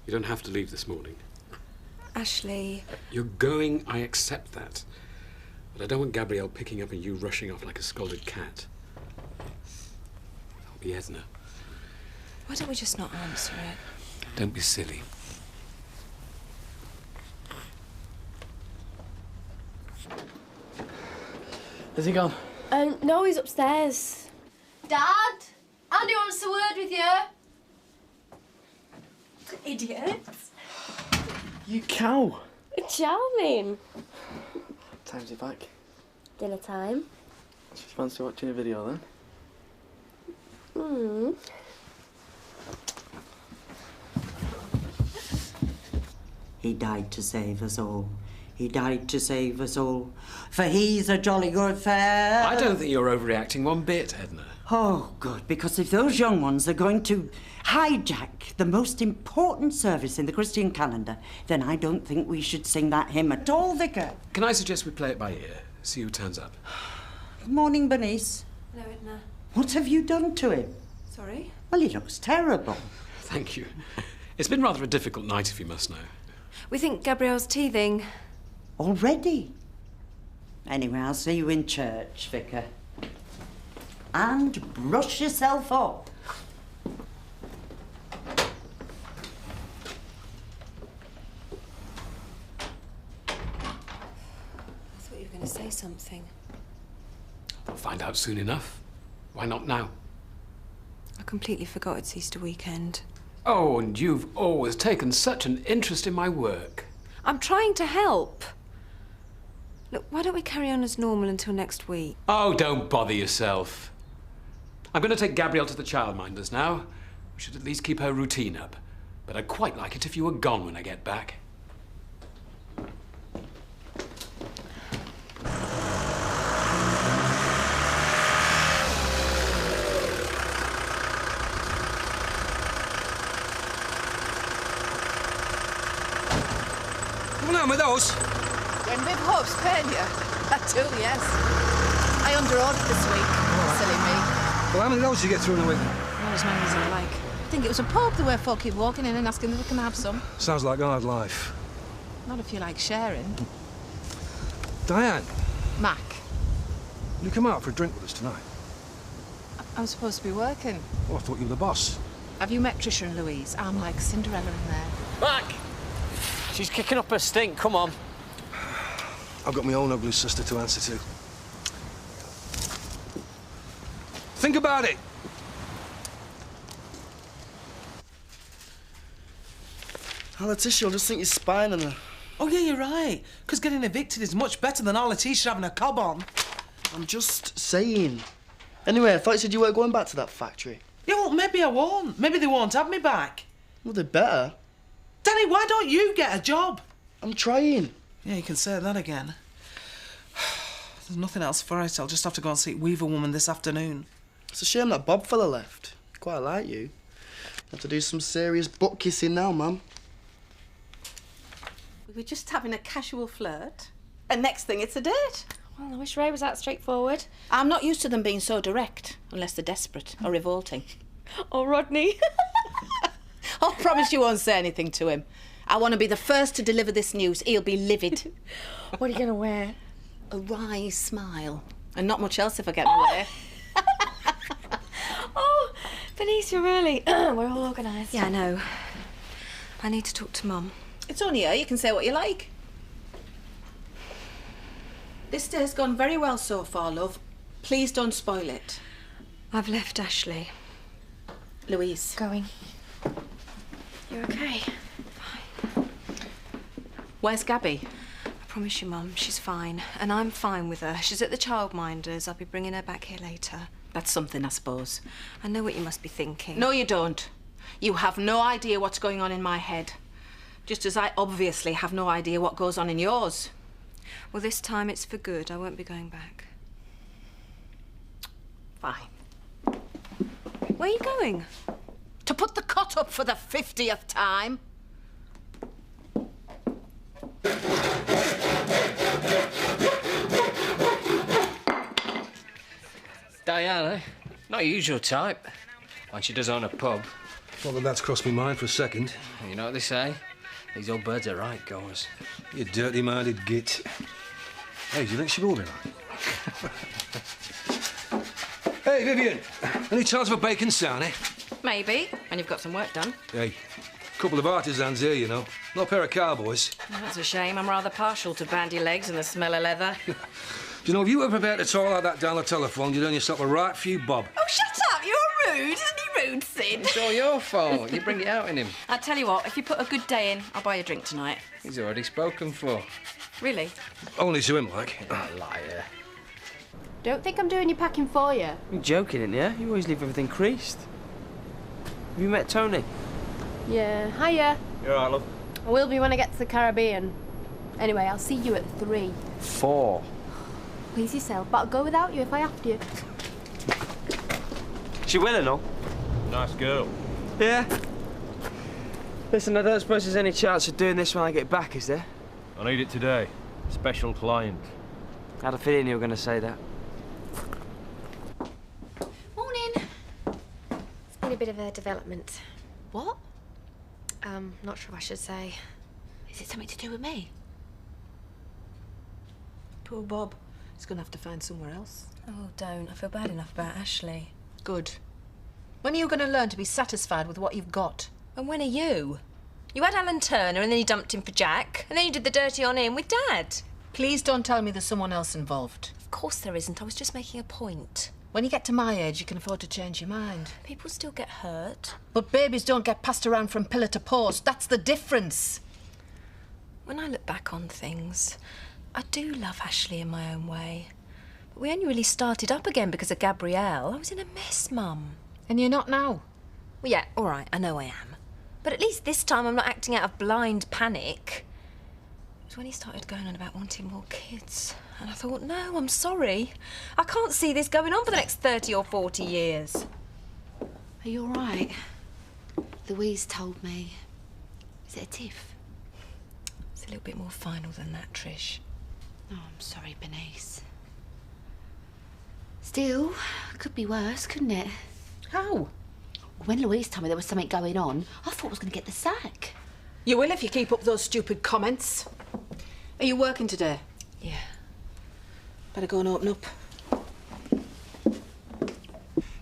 You don't have to leave this morning. Ashley... You're going, I accept that. But I don't want Gabrielle picking up and you rushing off like a scolded cat. That'll be Edna. Why don't we just not answer it? Don't be silly. Has he gone? No, he's upstairs. Dad, Andy wants a word with you. Idiot. You cow. Charming. Time's he back? Dinner time. Just fancy watching a video then? He died to save us all. He died to save us all. For he's a jolly good fellow. I don't think you're overreacting one bit, Edna. Oh, good, because if those young ones are going to hijack the most important service in the Christian calendar, then I don't think we should sing that hymn at all, Vicar. Can I suggest we play it by ear? See who turns up. Good morning, Bernice. Hello, Edna. What have you done to him? Sorry? Well, he looks terrible. Thank you. It's been rather a difficult night, if you must know. We think Gabrielle's teething. Already? Anyway, I'll see you in church, Vicar. And brush yourself up. I thought you were going to say something. We'll find out soon enough. Why not now? I completely forgot it's Easter weekend. Oh, and you've always taken such an interest in my work. I'm trying to help. Look, why don't we carry on as normal until next week? Oh, don't bother yourself. I'm going to take Gabrielle to the childminders now. We should at least keep her routine up. But I'd quite like it if you were gone when I get back. Come on with those. When big hopes pain you. I do, yes. I underordered this week. Silly me. Well, how many of those did you get through in a week? Not as many as I like. I think it was a pub the way folk keep walking in and asking if we can have some. Sounds like hard life. Not if you like sharing. Diane, Mac, will you come out for a drink with us tonight? I'm supposed to be working. Oh, I thought you were the boss. Have you met Trisha and Louise? I'm like Cinderella in there. Back! She's kicking up her stink, come on. I've got my own ugly sister to answer to. Think about it. Oh, Letitia, you'll just think you're spying on her. Oh, yeah, you're right. Because getting evicted is much better than all Letitia having a cob on. I'm just saying. Anyway, I thought you said you weren't going back to that factory. Yeah, well, maybe I won't. Maybe they won't have me back. Well, they better. Danny, why don't you get a job? I'm trying. Yeah, you can say that again. There's nothing else for it. I'll just have to go and see Weaver Woman this afternoon. It's a shame that Bob fella left. Quite like you. Have to do some serious butt kissing now, Mum. We were just having a casual flirt. And next thing, it's a date. Well, I wish Ray was that straightforward. I'm not used to them being so direct, unless they're desperate or revolting. Or Rodney. I'll promise you won't say anything to him. I want to be the first to deliver this news. He'll be livid. What are you going to wear? A wry smile. And not much else if I get my way. Oh, Bernice, you're early. We're all organised. Yeah, I know. I need to talk to Mum. It's only her. You can say what you like. This day's gone very well so far, love. Please don't spoil it. I've left Ashley. Louise. Going. You okay? Fine. Where's Gabby? I promise you, Mum, she's fine. And I'm fine with her. She's at the childminders. I'll be bringing her back here later. That's something, I suppose. I know what you must be thinking. No, you don't. You have no idea what's going on in my head. Just as I obviously have no idea what goes on in yours. Well, this time it's for good. I won't be going back. Fine. Where are you going? To put the cot up for the 50th time. Diana, not your usual type. Like she does own a pub. Well, that's crossed my mind for a second. And you know what they say? These old birds are right goers. You dirty-minded git. Hey, do you think she will be like? Hey, Vivian. Any chance of a bacon sarnie? Maybe, when you've got some work done. Hey, couple of artisans here, you know. Not a pair of cowboys. Well, that's a shame. I'm rather partial to bandy legs and the smell of leather. Do you know, if you were prepared to talk like that down the telephone, you'd earn yourself a right few bob. Oh, shut up! You're rude. Isn't he rude, Sid? It's all your fault. You bring it out in him. I'll tell you what, if you put a good day in, I'll buy you a drink tonight. He's already spoken for. Really? Only to him, like. Liar. Don't think I'm doing your packing for you. You're joking, ain't you? You always leave everything creased. Have you met Tony? Yeah, hiya. You're all right, love. I will be when I get to the Caribbean. Anyway, I'll see you at 3. 4. Please yourself, but I'll go without you if I have to. She will and all. Nice girl. Yeah. Listen, I don't suppose there's any chance of doing this when I get back, is there? I need it today. Special client. I had a feeling you were going to say that. Morning. It's been a bit of a development. What? Not sure if I should say. Is it something to do with me? Poor Bob. He's going to have to find somewhere else. Oh, don't. I feel bad enough about Ashley. Good. When are you going to learn to be satisfied with what you've got? And when are you? You had Alan Turner and then you dumped him for Jack, and then you did the dirty on him with Dad. Please don't tell me there's someone else involved. Of course there isn't. I was just making a point. When you get to my age, you can afford to change your mind. People still get hurt. But babies don't get passed around from pillar to post. That's the difference. When I look back on things, I do love Ashley in my own way. But we only really started up again because of Gabrielle. I was in a mess, Mum. And you're not now? Well, yeah, all right, I know I am. But at least this time I'm not acting out of blind panic. It was when he started going on about wanting more kids. And I thought, no, I'm sorry. I can't see this going on for the next 30 or 40 years. Are you all right? Louise told me. Is it a tiff? It's a little bit more final than that, Trish. Oh, I'm sorry, Bernice. Still, could be worse, couldn't it? How? When Louise told me there was something going on, I thought I was going to get the sack. You will if you keep up those stupid comments. Are you working today? Yeah. Better go and open up.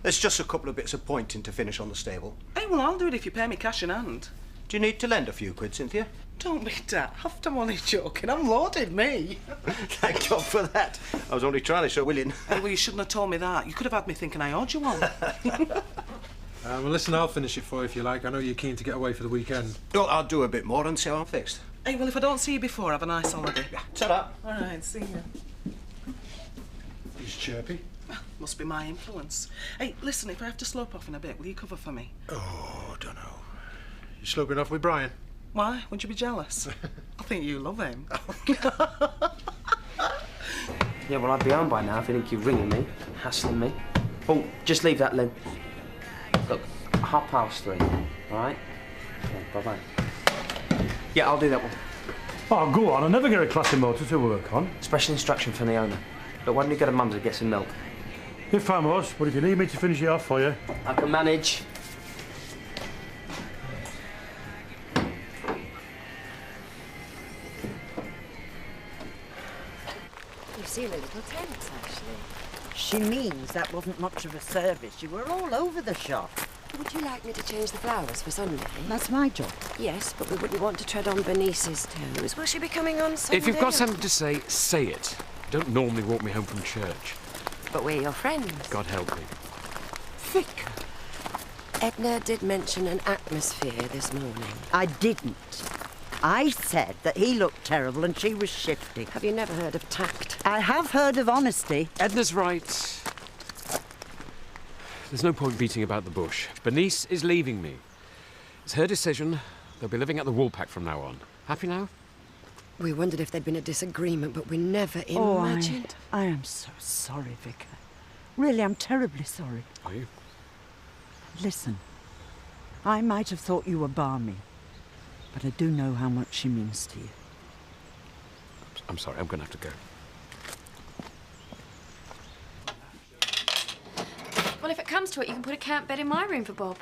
There's just a couple of bits of pointing to finish on the stable. Hey, well, I'll do it if you pay me cash in hand. Do you need to lend a few quid, Cynthia? Don't be daft. I'm only joking. I'm loaded, me. Thank God for that. I was only trying to show willing. Hey, well, you shouldn't have told me that. You could have had me thinking I owed you one. Well, listen, I'll finish it for you if you like. I know you're keen to get away for the weekend. Well, I'll do a bit more and see how I'm fixed. Hey, well, if I don't see you before, have a nice holiday. Yeah, ta-da. All right, see you. He's chirpy. Must be my influence. Hey, listen, if I have to slope off in a bit, will you cover for me? Oh, don't know. You sloping off with Brian? Why? Wouldn't you be jealous? I think you love him. Yeah, well, I'd be home by now if you think you're ringing me, hassling me. Oh, just leave that, Lynn. Look, 3:30, all right? Okay, bye-bye. Yeah, I'll do that one. Oh, go on. I never get a classy motor to work on. Special instruction from the owner. But why don't you go to Mum's and get some milk? If I must, but if you need me to finish it off for you... I can manage. You seem a little tense, actually. She means that wasn't much of a service. You were all over the shop. Would you like me to change the flowers for Sunday? That's my job. Yes, but we wouldn't want to tread on Bernice's toes. Will she be coming on Sunday? If you've got something to say, say it. You don't normally walk me home from church. But we're your friends. God help me. Vicar. Edna did mention an atmosphere this morning. I didn't. I said that he looked terrible and she was shifty. Have you never heard of tact? I have heard of honesty. Edna's right. There's no point beating about the bush. Bernice is leaving me. It's her decision. They'll be living at the Woolpack from now on. Happy now? We wondered if there'd been a disagreement, but we never Oh, imagined. I am so sorry, Vicar. Really, I'm terribly sorry. Are you? Listen, I might have thought you were balmy, but I do know how much she means to you. I'm sorry, I'm going to have to go. Well, if it comes to it, you can put a camp bed in my room for Bob.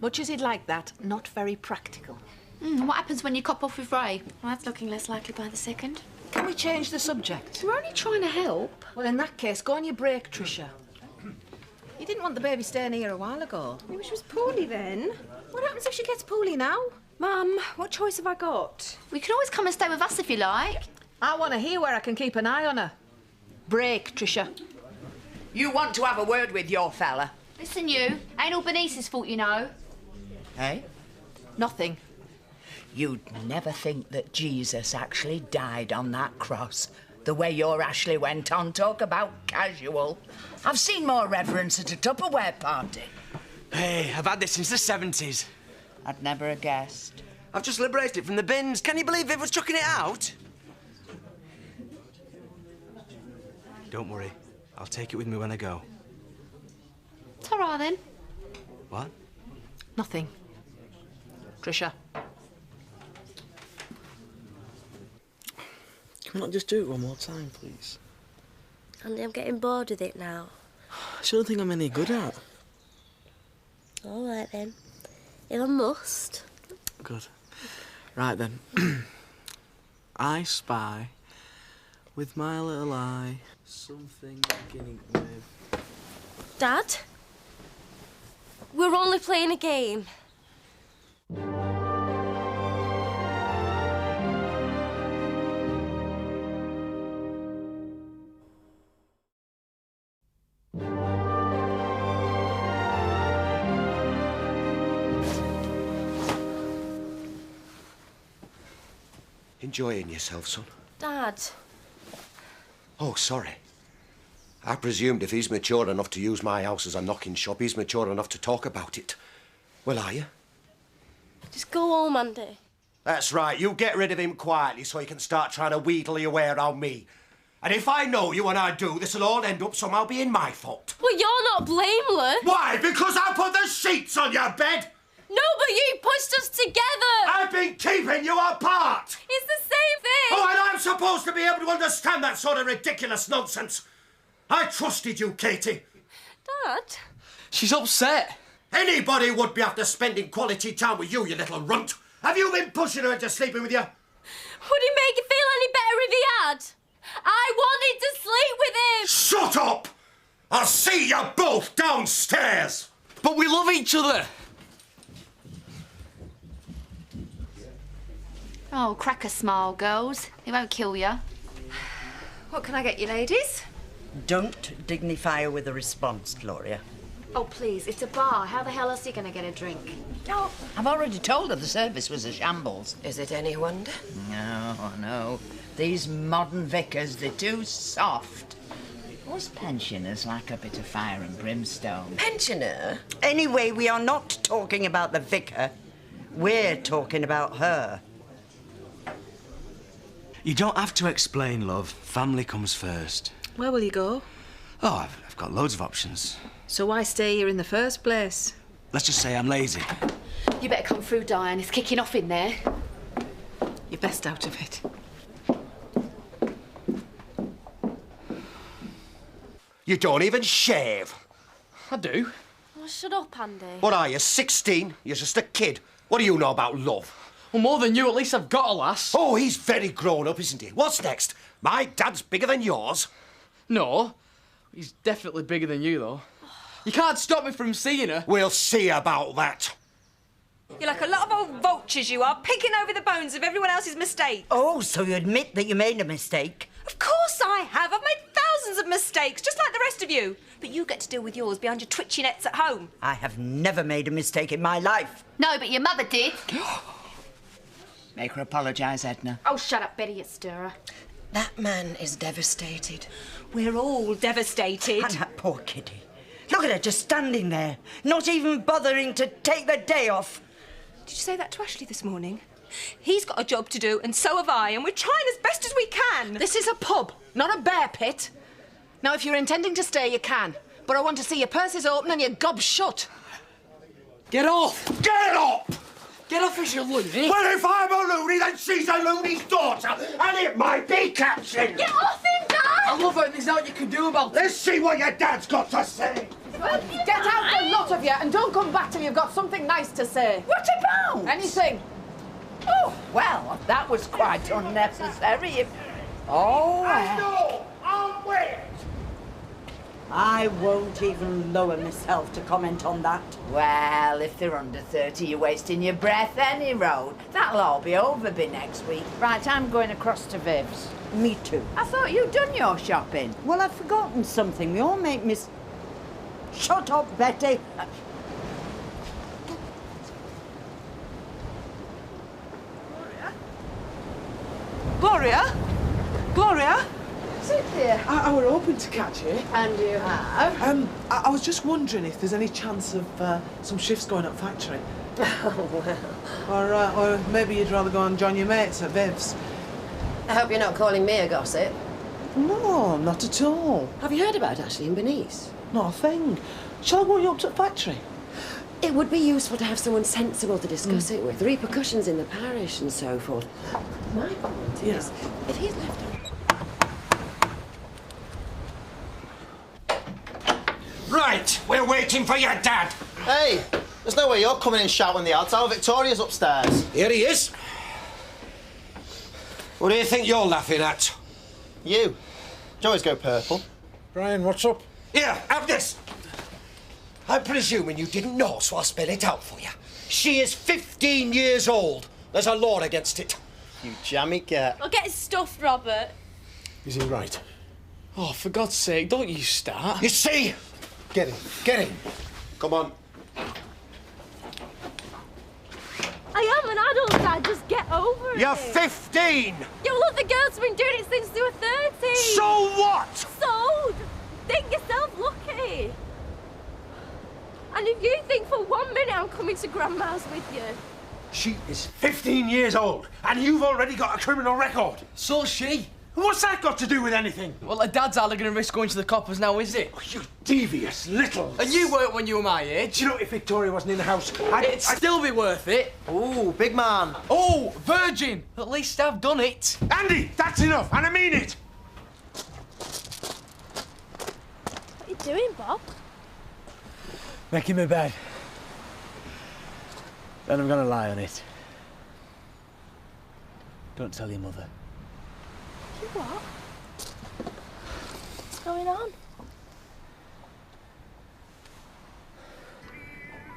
Much as he'd like that, not very practical. What happens when you cop off with Ray? Well, that's looking less likely by the second. Can we change the subject? We're only trying to help. Well, in that case, go on your break, Tricia. You didn't want the baby staying here a while ago. Maybe she was poorly then. What happens if she gets poorly now? Mum, what choice have I got? We can always come and stay with us if you like. I want to hear where I can keep an eye on her. Break, Tricia. You want to have a word with your fella? Listen, you. Ain't all Bernice's fault, you know. Hey? Nothing. You'd never think that Jesus actually died on that cross. The way your Ashley went on, talk about casual. I've seen more reverence at a Tupperware party. Hey, I've had this since the 70s. I'd never have guessed. I've just liberated it from the bins. Can you believe Viv was chucking it out? Don't worry. I'll take it with me when I go. It's all right, then. What? Nothing. Tricia. Can we not just do it one more time, please? Andy, I'm getting bored with it now. I don't think I'm any good at. All right, then. If I must. Good. Right, then. I spy, with my little eye, something beginning with... Dad? We're only playing a game. Enjoying yourself, son? Dad. Oh, sorry. I presumed if he's mature enough to use my house as a knocking shop, he's mature enough to talk about it. Well, are you? Just go home, Andy. That's right. You get rid of him quietly so he can start trying to wheedle your way around me. And if I know you and I do, this'll all end up somehow being my fault. Well, you're not blameless. Why? Because I put the sheets on your bed? No, but you pushed us together. I've been keeping you apart. It's the same thing. Oh, and I'm supposed to be able to understand that sort of ridiculous nonsense. I trusted you, Katie. Dad? She's upset. Anybody would be after spending quality time with you, you little runt. Have you been pushing her into sleeping with you? Would it make you feel any better if he had? I wanted to sleep with him. Shut up! I'll see you both downstairs. But we love each other. Oh, crack a smile, girls. It won't kill you. What can I get you, ladies? Don't dignify her with a response, Gloria. Oh, please, it's a bar. How the hell else are you going to get a drink? No, I've already told her the service was a shambles. Is it any wonder? No. These modern vicars, they're too soft. Us pensioners like a bit of fire and brimstone. Pensioner? Anyway, we are not talking about the vicar. We're talking about her. You don't have to explain, love. Family comes first. Where will you go? Oh, I've got loads of options. So why stay here in the first place? Let's just say I'm lazy. You better come through, Diane. It's kicking off in there. You're best out of it. You don't even shave. I do. Oh, shut up, Andy. What are you, 16? You're just a kid. What do you know about love? Well, more than you, at least I've got a lass. Oh, he's very grown up, isn't he? What's next? My dad's bigger than yours. No. He's definitely bigger than you, though. You can't stop me from seeing her. We'll see about that. You're like a lot of old vultures, you are, picking over the bones of everyone else's mistakes. Oh, so you admit that you made a mistake? Of course I have. I've made thousands of mistakes, just like the rest of you. But you get to deal with yours behind your twitchy nets at home. I have never made a mistake in my life. No, but your mother did. Make her apologise, Edna. Oh, shut up, Betty, you stirrer. That man is devastated. We're all devastated. And that poor kiddie. Look at her just standing there, not even bothering to take the day off. Did you say that to Ashley this morning? He's got a job to do, and so have I, and we're trying as best as we can. This is a pub, not a bear pit. Now, if you're intending to stay, you can. But I want to see your purses open and your gobs shut. Get off! Get up! Get off as you loony. Well, if I'm a loony, then she's a loony's daughter, and it might be catching. Get off him, Dad! I love her and there's nothing you can do about it. Let's see what your dad's got to say. Well, get out, the lot of you, and don't come back till you've got something nice to say. What about? Anything. Oh, well, that was quite unnecessary. Oh, No, I'll wait. I won't even lower myself to comment on that. well, if they're under 30, you're wasting your breath any road. That'll all be over by next week. Right, I'm going across to Viv's. Me too. I thought you'd done your shopping. Well, I've forgotten something. We all make Shut up, Betty. Gloria? Gloria? Sit here. I were hoping to catch you. And you have? I was just wondering if there's any chance of some shifts going up factory. Oh, well. Or maybe you'd rather go and join your mates at Viv's. I hope you're not calling me a gossip. No, not at all. Have you heard about Ashley and Bernice? Not a thing. Shall I walk you up to the factory? It would be useful to have someone sensible to discuss it with. Repercussions in the parish and so forth. My point is, if he's left Right, we're waiting for your dad. Hey, there's no way you're coming in shouting the alto. Victoria's upstairs. Here he is. What do you think you're laughing at? You. You always go purple. Brian, what's up? Here, have this. I'm presuming you didn't know, so I'll spell it out for you. She is 15 years old. There's a law against it. You jammy cat. I'll get stuffed, Robert. Is he right? Oh, for God's sake, don't you start. You see? Get him. Get him. Come on. I am an adult, Dad. Just get over it. You're 15. Yeah, well, look, the girls have been doing it since they were 30. So what? So? Think yourself lucky. And if you think for 1 minute I'm coming to Grandma's with you... She is 15 years old, and you've already got a criminal record. So's she. What's that got to do with anything? Well, her dad's hardly going to risk going to the coppers now, is it? Oh, you devious little... And you weren't when you were my age. Do you know, if Victoria wasn't in the house, It'd still be worth it. Ooh, big man. Oh, virgin. At least I've done it. Andy, that's enough, and I mean it. What are you doing, Bob? Making my bed. Then I'm gonna lie on it. Don't tell your mother. You what? What's going on?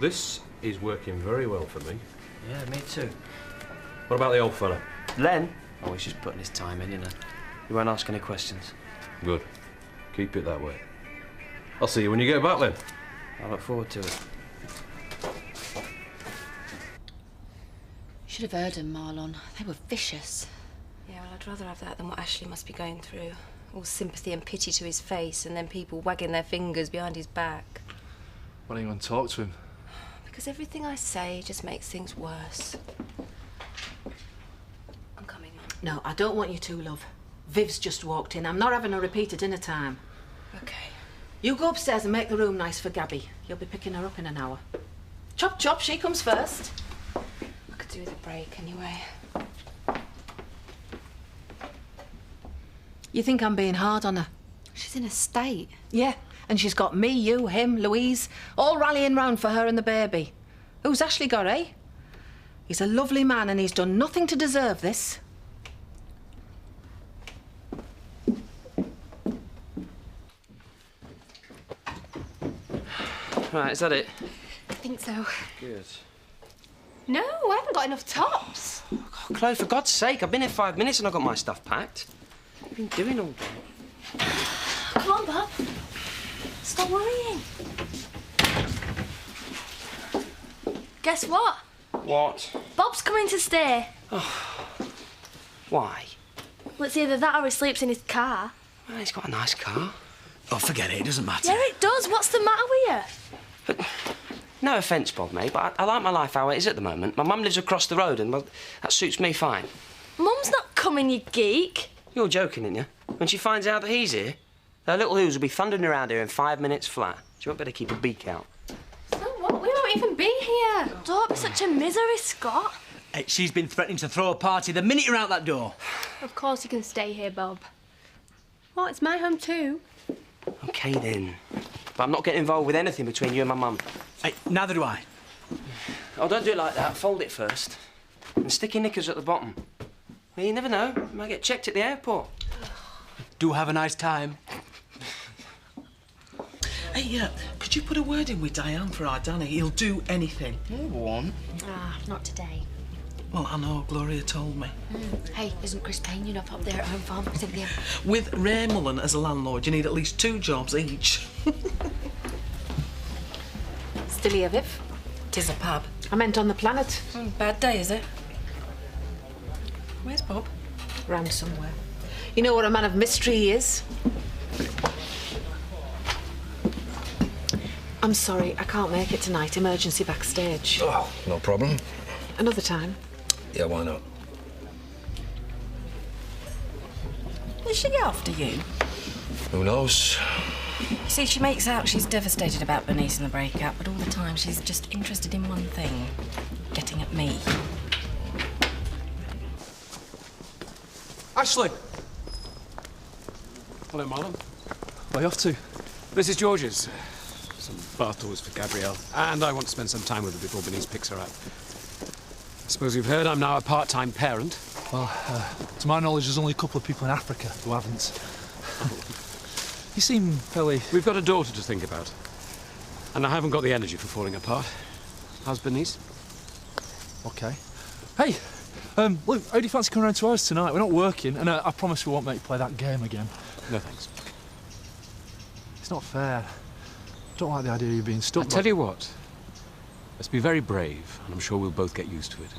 This is working very well for me. Yeah, me too. What about the old fella? Len? Oh, he's just putting his time in, you know. He won't ask any questions. Good. Keep it that way. I'll see you when you get back then. I look forward to it. Should have heard them, Marlon. They were vicious. Yeah, well, I'd rather have that than what Ashley must be going through. All sympathy and pity to his face, and then people wagging their fingers behind his back. Why don't you want to talk to him? Because everything I say just makes things worse. I'm coming, Mum. No, I don't want you to, love. Viv's just walked in. I'm not having a repeat at dinner time. Okay. You go upstairs and make the room nice for Gabby. You'll be picking her up in an hour. Chop, chop, she comes first. I could do with a break anyway. You think I'm being hard on her? She's in a state. Yeah, and she's got me, you, him, Louise, all rallying round for her and the baby. Who's Ashley got, eh? He's a lovely man and he's done nothing to deserve this. Right, is that it? I think so. Good. No, I haven't got enough tops. Oh, Chloe, for God's sake, I've been here 5 minutes and I've got my stuff packed. What have you been doing all day? Come on, Bob. Stop worrying. Guess what? What? Bob's coming to stay. Why? Well, it's either that or he sleeps in his car. Well, he's got a nice car. Oh, forget it. It doesn't matter. Yeah, it does. What's the matter with you? But no offence, Bob, mate, but I like my life how it is at the moment. My mum lives across the road and, well, that suits me fine. Mum's not coming, you geek. You're joking, aren't you? When she finds out that he's here, her little hoos will be thundering around here in 5 minutes flat. She won't better keep her beak out. So what? We won't even be here. Don't be such a misery, Scott. Hey, she's been threatening to throw a party the minute you're out that door. Of course you can stay here, Bob. Well, it's my home too. OK, then. But I'm not getting involved with anything between you and my mum. Hey, neither do I. Oh, don't do it like that. Fold it first. And stick your knickers at the bottom. Well, you never know. You might get checked at the airport. Do have a nice time. Hey, could you put a word in with Diane for our Danny? He'll do anything. One. Ah, not today. Well, I know, Gloria told me. Hey, isn't Chris paying you enough up there at Home Farm? Cynthia? With Ray Mullen as a landlord, you need at least 2 jobs each. Still here, Viv? 'Tis a pub. I meant on the planet. Bad day, is it? Where's Bob? Round somewhere. You know what a man of mystery he is? I'm sorry, I can't make it tonight. Emergency backstage. Oh, no problem. Another time. Yeah, why not? Is she after you? Who knows? See, she makes out she's devastated about Bernice and the breakup, but all the time she's just interested in one thing, getting at me. Ashley! Hello, Marlon. Where are you off to? This is George's. Some bath tours for Gabrielle. And I want to spend some time with her before Bernice picks her up. I suppose you've heard I'm now a part-time parent. Well, to my knowledge, there's only a couple of people in Africa who haven't. You seem fairly... We've got a daughter to think about. And I haven't got the energy for falling apart. How's Bernice? OK. Hey, look, how do you fancy coming round to ours tonight? We're not working, and I promise we won't make you play that game again. No, thanks. It's not fair. I don't like the idea of you being stuck. I tell you what. Let's be very brave, and I'm sure we'll both get used to it.